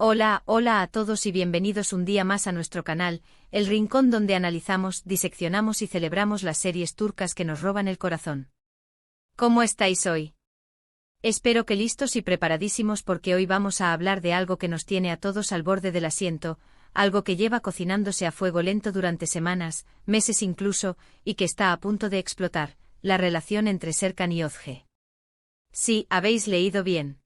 Hola a todos y bienvenidos un día más a nuestro canal, el rincón donde analizamos, diseccionamos y celebramos las series turcas que nos roban el corazón. ¿Cómo estáis hoy? Espero que listos y preparadísimos porque hoy vamos a hablar de algo que nos tiene a todos al borde del asiento, algo que lleva cocinándose a fuego lento durante semanas, meses incluso, y que está a punto de explotar, la relación entre Serkan y Özge. Sí, habéis leído bien.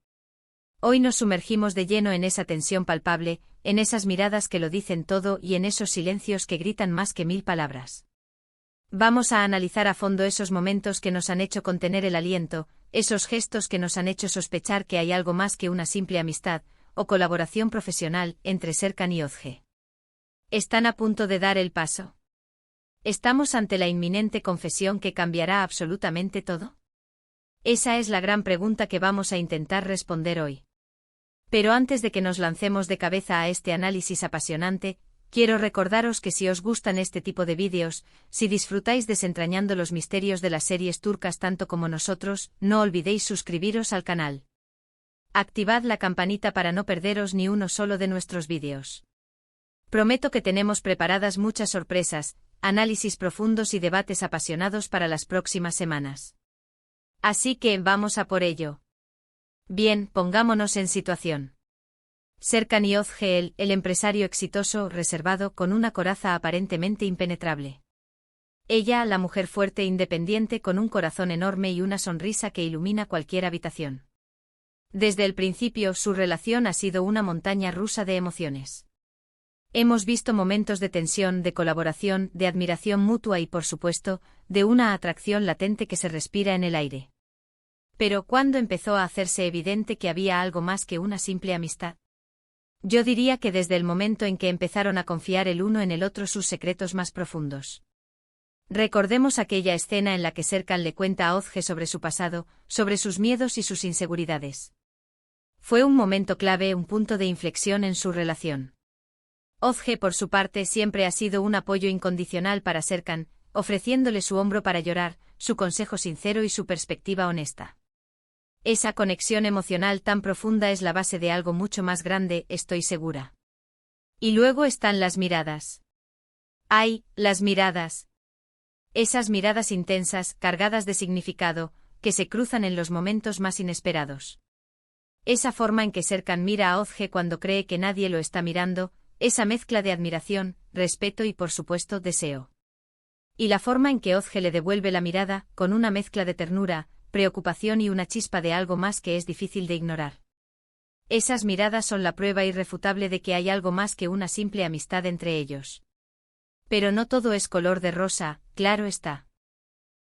Hoy nos sumergimos de lleno en esa tensión palpable, en esas miradas que lo dicen todo y en esos silencios que gritan más que 1000 palabras. Vamos a analizar a fondo esos momentos que nos han hecho contener el aliento, esos gestos que nos han hecho sospechar que hay algo más que una simple amistad o colaboración profesional entre Serkan y Özge. ¿Están a punto de dar el paso? ¿Estamos ante la inminente confesión que cambiará absolutamente todo? Esa es la gran pregunta que vamos a intentar responder hoy. Pero antes de que nos lancemos de cabeza a este análisis apasionante, quiero recordaros que si os gustan este tipo de vídeos, si disfrutáis desentrañando los misterios de las series turcas tanto como nosotros, no olvidéis suscribiros al canal. Activad la campanita para no perderos ni uno solo de nuestros vídeos. Prometo que tenemos preparadas muchas sorpresas, análisis profundos y debates apasionados para las próximas semanas. Así que vamos a por ello. Bien, pongámonos en situación. Serkan y Özge, el empresario exitoso, reservado, con una coraza aparentemente impenetrable. Ella, la mujer fuerte e independiente con un corazón enorme y una sonrisa que ilumina cualquier habitación. Desde el principio, su relación ha sido una montaña rusa de emociones. Hemos visto momentos de tensión, de colaboración, de admiración mutua y, por supuesto, de una atracción latente que se respira en el aire. Pero ¿cuándo empezó a hacerse evidente que había algo más que una simple amistad? Yo diría que desde el momento en que empezaron a confiar el uno en el otro sus secretos más profundos. Recordemos aquella escena en la que Serkan le cuenta a Özge sobre su pasado, sobre sus miedos y sus inseguridades. Fue un momento clave, un punto de inflexión en su relación. Özge, por su parte, siempre ha sido un apoyo incondicional para Serkan, ofreciéndole su hombro para llorar, su consejo sincero y su perspectiva honesta. Esa conexión emocional tan profunda es la base de algo mucho más grande, estoy segura. Y luego están las miradas. ¡Ay, las miradas! Esas miradas intensas, cargadas de significado, que se cruzan en los momentos más inesperados. Esa forma en que Serkan mira a Özge cuando cree que nadie lo está mirando, esa mezcla de admiración, respeto y por supuesto deseo. Y la forma en que Özge le devuelve la mirada, con una mezcla de ternura, preocupación y una chispa de algo más que es difícil de ignorar. Esas miradas son la prueba irrefutable de que hay algo más que una simple amistad entre ellos. Pero no todo es color de rosa, claro está.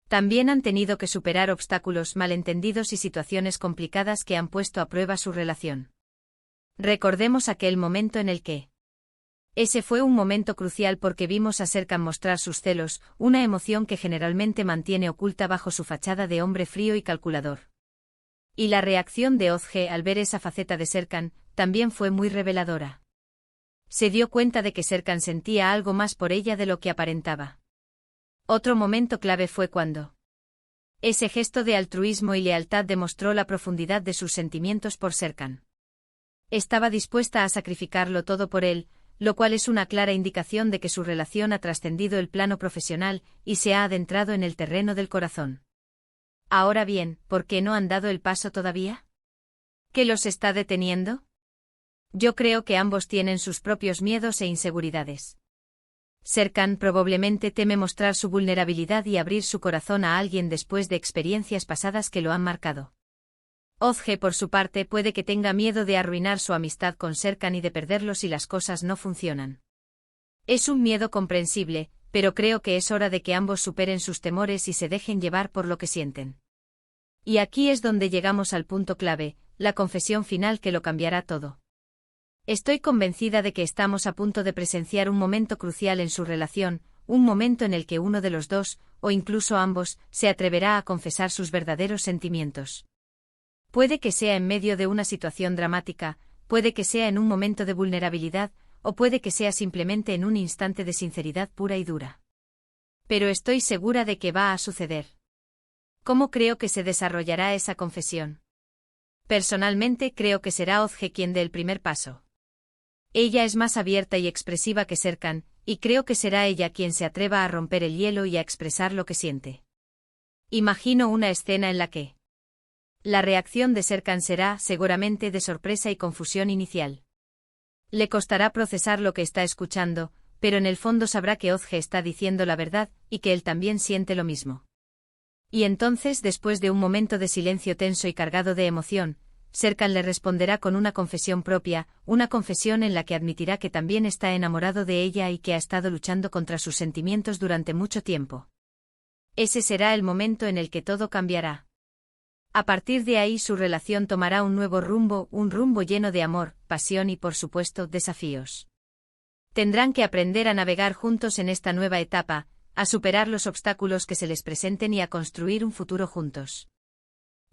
También han tenido que superar obstáculos, malentendidos y situaciones complicadas que han puesto a prueba su relación. Recordemos aquel momento en el que ese fue un momento crucial porque vimos a Serkan mostrar sus celos, una emoción que generalmente mantiene oculta bajo su fachada de hombre frío y calculador. Y la reacción de Özge al ver esa faceta de Serkan también fue muy reveladora. Se dio cuenta de que Serkan sentía algo más por ella de lo que aparentaba. Otro momento clave fue cuando ese gesto de altruismo y lealtad demostró la profundidad de sus sentimientos por Serkan. Estaba dispuesta a sacrificarlo todo por él, lo cual es una clara indicación de que su relación ha trascendido el plano profesional y se ha adentrado en el terreno del corazón. Ahora bien, ¿por qué no han dado el paso todavía? ¿Qué los está deteniendo? Yo creo que ambos tienen sus propios miedos e inseguridades. Serkan probablemente teme mostrar su vulnerabilidad y abrir su corazón a alguien después de experiencias pasadas que lo han marcado. Özge, por su parte, puede que tenga miedo de arruinar su amistad con Serkan y de perderlo si las cosas no funcionan. Es un miedo comprensible, pero creo que es hora de que ambos superen sus temores y se dejen llevar por lo que sienten. Y aquí es donde llegamos al punto clave, la confesión final que lo cambiará todo. Estoy convencida de que estamos a punto de presenciar un momento crucial en su relación, un momento en el que uno de los dos, o incluso ambos, se atreverá a confesar sus verdaderos sentimientos. Puede que sea en medio de una situación dramática, puede que sea en un momento de vulnerabilidad, o puede que sea simplemente en un instante de sinceridad pura y dura. Pero estoy segura de que va a suceder. ¿Cómo creo que se desarrollará esa confesión? Personalmente creo que será Özge quien dé el primer paso. Ella es más abierta y expresiva que Serkan, y creo que será ella quien se atreva a romper el hielo y a expresar lo que siente. Imagino una escena en la que la reacción de Serkan será, seguramente, de sorpresa y confusión inicial. Le costará procesar lo que está escuchando, pero en el fondo sabrá que Ozge está diciendo la verdad, y que él también siente lo mismo. Y entonces, después de un momento de silencio tenso y cargado de emoción, Serkan le responderá con una confesión propia, una confesión en la que admitirá que también está enamorado de ella y que ha estado luchando contra sus sentimientos durante mucho tiempo. Ese será el momento en el que todo cambiará. A partir de ahí su relación tomará un nuevo rumbo, un rumbo lleno de amor, pasión y, por supuesto, desafíos. Tendrán que aprender a navegar juntos en esta nueva etapa, a superar los obstáculos que se les presenten y a construir un futuro juntos.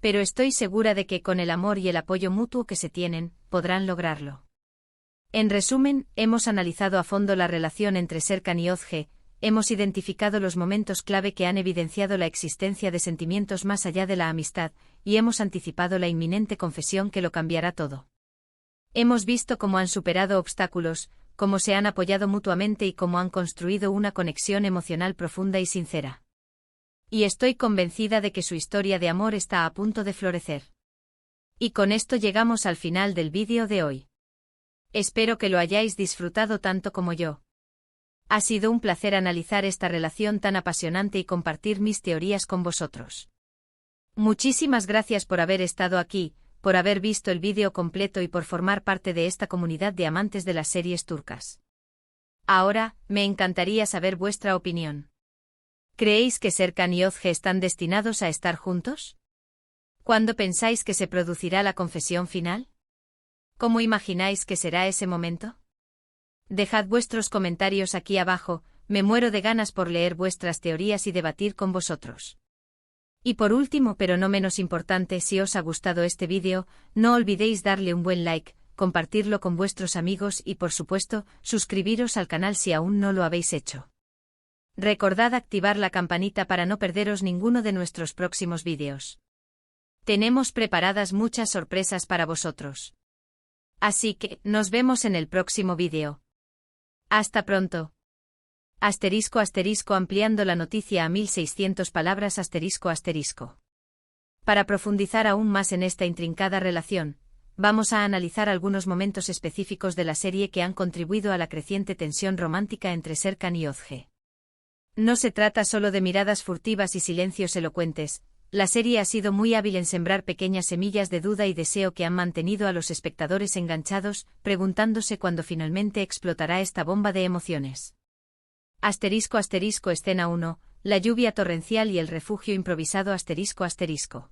Pero estoy segura de que con el amor y el apoyo mutuo que se tienen, podrán lograrlo. En resumen, hemos analizado a fondo la relación entre Serkan y Ozge, hemos identificado los momentos clave que han evidenciado la existencia de sentimientos más allá de la amistad, y hemos anticipado la inminente confesión que lo cambiará todo. Hemos visto cómo han superado obstáculos, cómo se han apoyado mutuamente y cómo han construido una conexión emocional profunda y sincera. Y estoy convencida de que su historia de amor está a punto de florecer. Y con esto llegamos al final del vídeo de hoy. Espero que lo hayáis disfrutado tanto como yo. Ha sido un placer analizar esta relación tan apasionante y compartir mis teorías con vosotros. Muchísimas gracias por haber estado aquí, por haber visto el vídeo completo y por formar parte de esta comunidad de amantes de las series turcas. Ahora, me encantaría saber vuestra opinión. ¿Creéis que Serkan y Ozge están destinados a estar juntos? ¿Cuándo pensáis que se producirá la confesión final? ¿Cómo imagináis que será ese momento? Dejad vuestros comentarios aquí abajo, me muero de ganas por leer vuestras teorías y debatir con vosotros. Y por último, pero no menos importante, si os ha gustado este vídeo, no olvidéis darle un buen like, compartirlo con vuestros amigos y, por supuesto, suscribiros al canal si aún no lo habéis hecho. Recordad activar la campanita para no perderos ninguno de nuestros próximos vídeos. Tenemos preparadas muchas sorpresas para vosotros. Así que, nos vemos en el próximo vídeo. Hasta pronto. *** ampliando la noticia a 1600 palabras ***. Para profundizar aún más en esta intrincada relación, vamos a analizar algunos momentos específicos de la serie que han contribuido a la creciente tensión romántica entre Serkan y Ozge. No se trata solo de miradas furtivas y silencios elocuentes, la serie ha sido muy hábil en sembrar pequeñas semillas de duda y deseo que han mantenido a los espectadores enganchados, preguntándose cuándo finalmente explotará esta bomba de emociones. ***, escena 1, la lluvia torrencial y el refugio improvisado ***.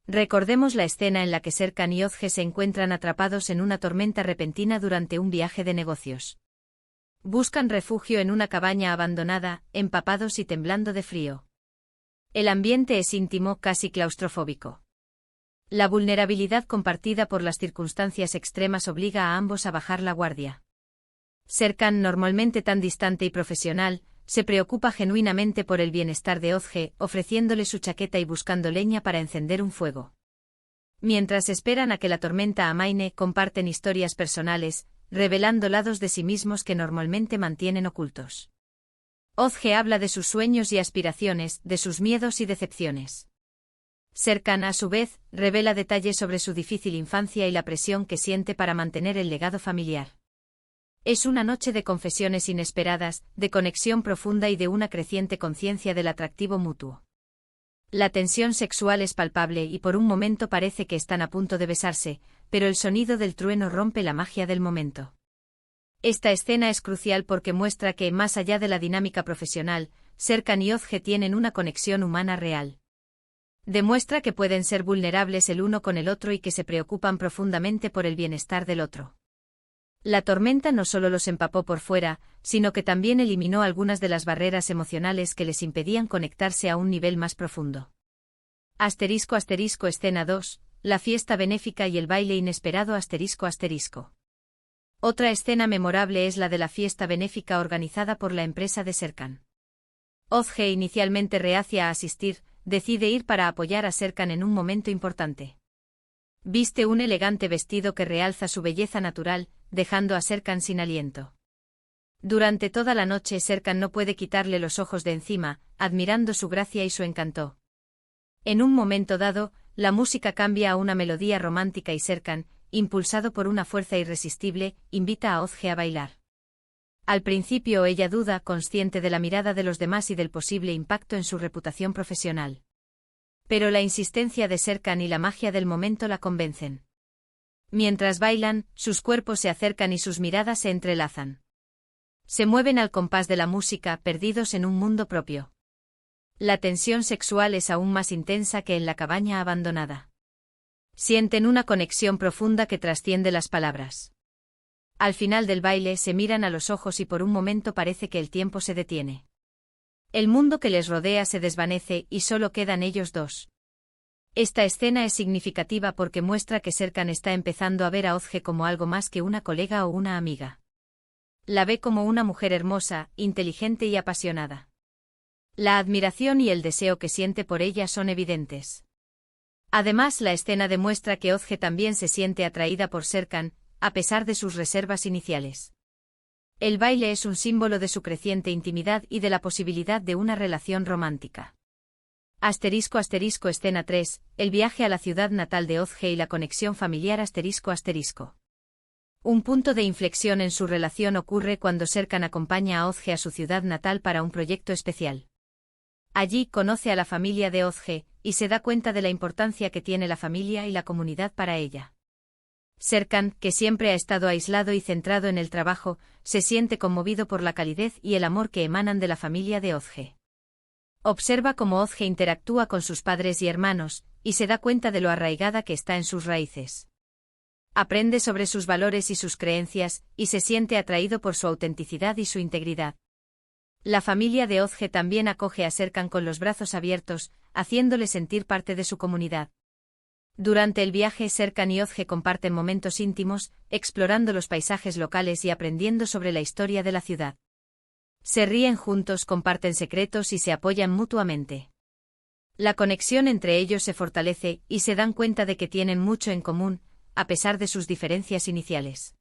Recordemos la escena en la que Serkan y Ozge se encuentran atrapados en una tormenta repentina durante un viaje de negocios. Buscan refugio en una cabaña abandonada, empapados y temblando de frío. El ambiente es íntimo, casi claustrofóbico. La vulnerabilidad compartida por las circunstancias extremas obliga a ambos a bajar la guardia. Serkan, normalmente tan distante y profesional, se preocupa genuinamente por el bienestar de Ozge, ofreciéndole su chaqueta y buscando leña para encender un fuego. Mientras esperan a que la tormenta amaine, comparten historias personales, revelando lados de sí mismos que normalmente mantienen ocultos. Ozge habla de sus sueños y aspiraciones, de sus miedos y decepciones. Serkan, a su vez, revela detalles sobre su difícil infancia y la presión que siente para mantener el legado familiar. Es una noche de confesiones inesperadas, de conexión profunda y de una creciente conciencia del atractivo mutuo. La tensión sexual es palpable y por un momento parece que están a punto de besarse, pero el sonido del trueno rompe la magia del momento. Esta escena es crucial porque muestra que, más allá de la dinámica profesional, Serkan y Ozge tienen una conexión humana real. Demuestra que pueden ser vulnerables el uno con el otro y que se preocupan profundamente por el bienestar del otro. La tormenta no solo los empapó por fuera, sino que también eliminó algunas de las barreras emocionales que les impedían conectarse a un nivel más profundo. ***, escena 2, la fiesta benéfica y el baile inesperado ***. Otra escena memorable es la de la fiesta benéfica organizada por la empresa de Serkan. Ozge, inicialmente reacia a asistir, decide ir para apoyar a Serkan en un momento importante. Viste un elegante vestido que realza su belleza natural, dejando a Serkan sin aliento. Durante toda la noche Serkan no puede quitarle los ojos de encima, admirando su gracia y su encanto. En un momento dado, la música cambia a una melodía romántica y Serkan, impulsado por una fuerza irresistible, invita a Özge a bailar. Al principio ella duda, consciente de la mirada de los demás y del posible impacto en su reputación profesional. Pero la insistencia de Serkan y la magia del momento la convencen. Mientras bailan, sus cuerpos se acercan y sus miradas se entrelazan. Se mueven al compás de la música, perdidos en un mundo propio. La tensión sexual es aún más intensa que en la cabaña abandonada. Sienten una conexión profunda que trasciende las palabras. Al final del baile se miran a los ojos y por un momento parece que el tiempo se detiene. El mundo que les rodea se desvanece y solo quedan ellos dos. Esta escena es significativa porque muestra que Serkan está empezando a ver a Özge como algo más que una colega o una amiga. La ve como una mujer hermosa, inteligente y apasionada. La admiración y el deseo que siente por ella son evidentes. Además, la escena demuestra que Özge también se siente atraída por Serkan, a pesar de sus reservas iniciales. El baile es un símbolo de su creciente intimidad y de la posibilidad de una relación romántica. *** Escena 3, el viaje a la ciudad natal de Özge y la conexión familiar ***. Un punto de inflexión en su relación ocurre cuando Serkan acompaña a Özge a su ciudad natal para un proyecto especial. Allí conoce a la familia de Özge, y se da cuenta de la importancia que tiene la familia y la comunidad para ella. Serkan, que siempre ha estado aislado y centrado en el trabajo, se siente conmovido por la calidez y el amor que emanan de la familia de Özge. Observa cómo Özge interactúa con sus padres y hermanos, y se da cuenta de lo arraigada que está en sus raíces. Aprende sobre sus valores y sus creencias, y se siente atraído por su autenticidad y su integridad. La familia de Özge también acoge a Serkan con los brazos abiertos, haciéndole sentir parte de su comunidad. Durante el viaje Serkan y Özge comparten momentos íntimos, explorando los paisajes locales y aprendiendo sobre la historia de la ciudad. Se ríen juntos, comparten secretos y se apoyan mutuamente. La conexión entre ellos se fortalece y se dan cuenta de que tienen mucho en común, a pesar de sus diferencias iniciales.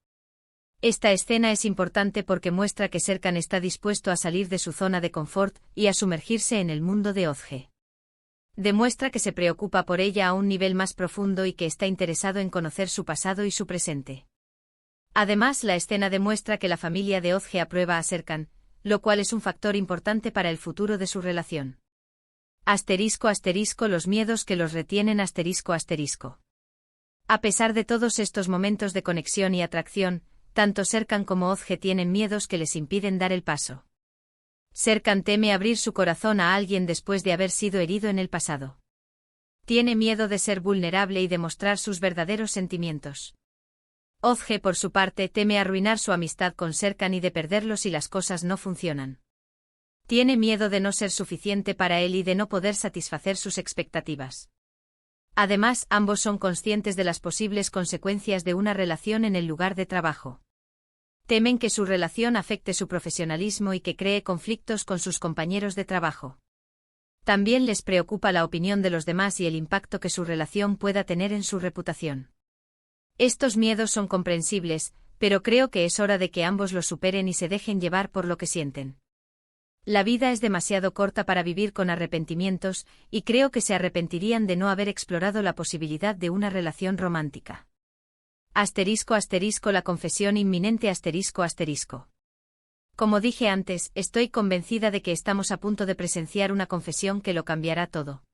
Esta escena es importante porque muestra que Serkan está dispuesto a salir de su zona de confort y a sumergirse en el mundo de Özge. Demuestra que se preocupa por ella a un nivel más profundo y que está interesado en conocer su pasado y su presente. Además, la escena demuestra que la familia de Özge aprueba a Serkan, lo cual es un factor importante para el futuro de su relación. Los miedos que los retienen ***. A pesar de todos estos momentos de conexión y atracción, tanto Serkan como Özge tienen miedos que les impiden dar el paso. Serkan teme abrir su corazón a alguien después de haber sido herido en el pasado. Tiene miedo de ser vulnerable y de mostrar sus verdaderos sentimientos. Özge, por su parte, teme arruinar su amistad con Serkan y de perderlo si las cosas no funcionan. Tiene miedo de no ser suficiente para él y de no poder satisfacer sus expectativas. Además, ambos son conscientes de las posibles consecuencias de una relación en el lugar de trabajo. Temen que su relación afecte su profesionalismo y que cree conflictos con sus compañeros de trabajo. También les preocupa la opinión de los demás y el impacto que su relación pueda tener en su reputación. Estos miedos son comprensibles, pero creo que es hora de que ambos los superen y se dejen llevar por lo que sienten. La vida es demasiado corta para vivir con arrepentimientos, y creo que se arrepentirían de no haber explorado la posibilidad de una relación romántica. La confesión inminente ***. Como dije antes, estoy convencida de que estamos a punto de presenciar una confesión que lo cambiará todo.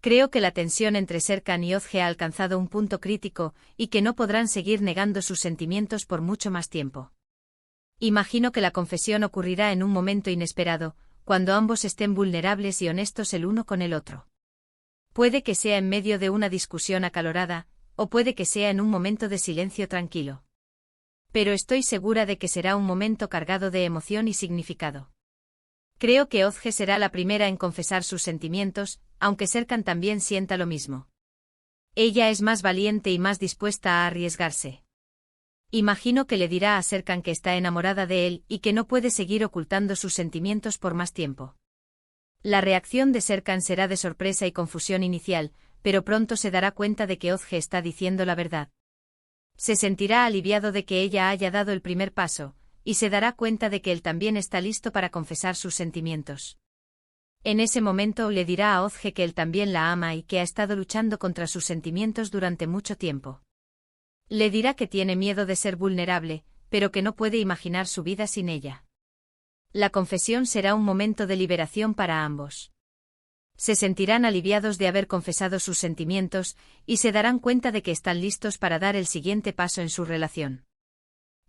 Creo que la tensión entre Serkan y Özge ha alcanzado un punto crítico, y que no podrán seguir negando sus sentimientos por mucho más tiempo. Imagino que la confesión ocurrirá en un momento inesperado, cuando ambos estén vulnerables y honestos el uno con el otro. Puede que sea en medio de una discusión acalorada, o puede que sea en un momento de silencio tranquilo. Pero estoy segura de que será un momento cargado de emoción y significado. Creo que Özge será la primera en confesar sus sentimientos, aunque Serkan también sienta lo mismo. Ella es más valiente y más dispuesta a arriesgarse. Imagino que le dirá a Serkan que está enamorada de él y que no puede seguir ocultando sus sentimientos por más tiempo. La reacción de Serkan será de sorpresa y confusión inicial, pero pronto se dará cuenta de que Ozge está diciendo la verdad. Se sentirá aliviado de que ella haya dado el primer paso, y se dará cuenta de que él también está listo para confesar sus sentimientos. En ese momento le dirá a Ozge que él también la ama y que ha estado luchando contra sus sentimientos durante mucho tiempo. Le dirá que tiene miedo de ser vulnerable, pero que no puede imaginar su vida sin ella. La confesión será un momento de liberación para ambos. Se sentirán aliviados de haber confesado sus sentimientos, y se darán cuenta de que están listos para dar el siguiente paso en su relación.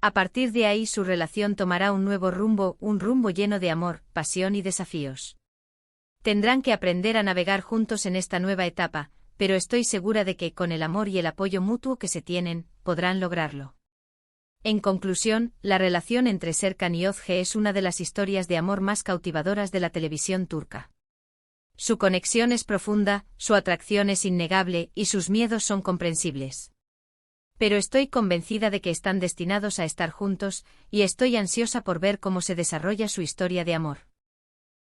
A partir de ahí su relación tomará un nuevo rumbo, un rumbo lleno de amor, pasión y desafíos. Tendrán que aprender a navegar juntos en esta nueva etapa, pero estoy segura de que, con el amor y el apoyo mutuo que se tienen, podrán lograrlo. En conclusión, la relación entre Serkan y Ozge es una de las historias de amor más cautivadoras de la televisión turca. Su conexión es profunda, su atracción es innegable y sus miedos son comprensibles. Pero estoy convencida de que están destinados a estar juntos, y estoy ansiosa por ver cómo se desarrolla su historia de amor.